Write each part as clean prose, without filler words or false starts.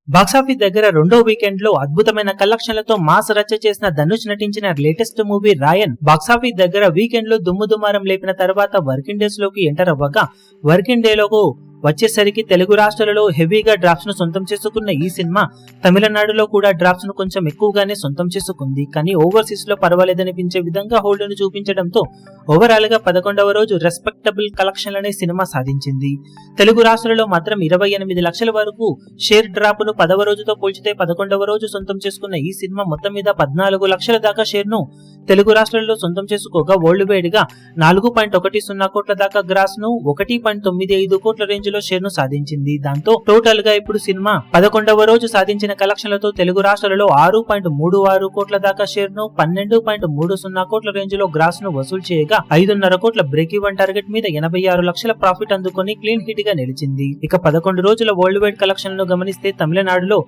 Box office దగ్గర రెండో weekend లో అద్భుతమైన కలెక్షన్లతో మాస్ రచ్చ చేసిన ధనుష్ నటించిన లేటెస్ట్ మూవీ రాయన్ బాక్సాఫీస్ దగ్గర వీకెండ్ లో దుమ్ముదుమారం లేపిన తర్వాత వర్కింగ్ డేస్ లోకి ఎంటర్ అవ్వగా వర్కింగ్ డే లోకి వచ్చేసరికి తెలుగు రాష్ట్రాలలో హెవీగా డ్రాప్స్ ను సొంతం చేసుకున్న ఈ సినిమా తమిళనాడులో కూడా డ్రాప్స్ ను కొంచెం ఎక్కువగానే సొంతం చేసుకుంది. కానీ ఓవర్సీస్ లో పర్వాలేదనిపించే విధంగా హోల్డ్ ను చూపించడంతో ఓవరాల్ గా 11వ రోజు రెస్పెక్టబుల్ కలెక్షన్లనే సినిమా సాధించింది. తెలుగు రాష్ట్రాలలో మాత్రం 28 లక్షల వరకు షేర్ డ్రాప్ ను 10వ రోజుతో పోల్చితే 11వ రోజు సొంతం చేసుకున్న ఈ సినిమా మొత్తం మీద 14 లక్షల దాకా షేర్ ను తెలుగు రాష్ట్రాల్లో సొంతం చేసుకోగా వరల్డ్ వైడ్ గా 4.10 కోట్ల దాకా గ్రాస్ ను 1.95 కోట్ల రేంజ్ లో షేర్ ను సాధించింది. దాంతో టోటల్ గా ఇప్పుడు సినిమా 11వ రోజు సాధించిన కలెక్షన్లతో తెలుగు రాష్ట్రాలలో 6.36 కోట్ల దాకా షేర్ ను 12.30 కోట్ల రేంజ్ లో గ్రాస్ ను వసూలు చేయగా 5.5 కోట్ల బ్రేక్ ఈవెన్ టార్గెట్ మీద 86 లక్షల ప్రాఫిట్ అందుకొని క్లీన్ హిట్ గా నిలిచింది. ఇక 11 రోజుల వరల్డ్ వైడ్ కలెక్షన్లను గమనిస్తే తమిళనాడులో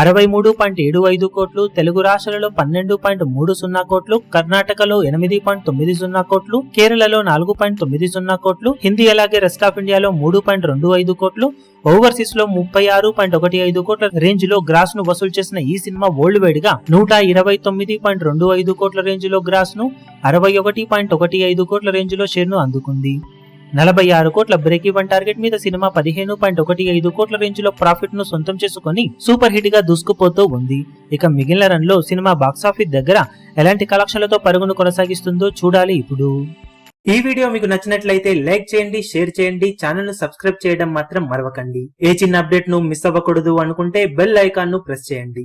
63.75 కోట్లు, తెలుగు రాష్ట్రాలలో 12.30 కోట్లు, కర్ణాటకలో 8.90 కోట్లు, కేరళలో 4.90 కోట్లు, హిందీ అలాగే రెస్ట్ ఆఫ్ ఇండియాలో 3.25 కోట్లు, ఓవర్సీస్ లో 36.15 కోట్ల రేంజ్ లో గ్రాస్ ను వసూలు చేసిన ఈ సినిమా వరల్డ్ వైడ్ గా 129.25 కోట్ల రేంజ్ లో గ్రాస్ ను 61.15 కోట్ల రేంజ్ లో షేర్ ను అందుకుంది. 46 కోట్ల బ్రేక్ ఈవెన్ టార్గెట్ మీద సినిమా 15.15 కోట్ల రేంజ్ లో ప్రాఫిట్ ను సొంతం చేసుకుని సూపర్ హిట్ గా దూసుకుపోతూ ఉంది. ఇక మిగిలిన రన్ లో సినిమా బాక్సాఫీస్ దగ్గర ఎలాంటి కలెక్షన్లతో పరుగును కొనసాగిస్తుందో చూడాలి. ఇప్పుడు ఈ వీడియో మీకు నచ్చినట్లయితే లైక్ చేయండి, షేర్ చేయండి, ఛానల్ ను సబ్స్క్రైబ్ చేయడం మాత్రం మరవకండి. ఏ చిన్న అప్డేట్ ను మిస్ అవ్వకూడదు అనుకుంటే బెల్ ఐకాన్ ను ప్రెస్ చేయండి.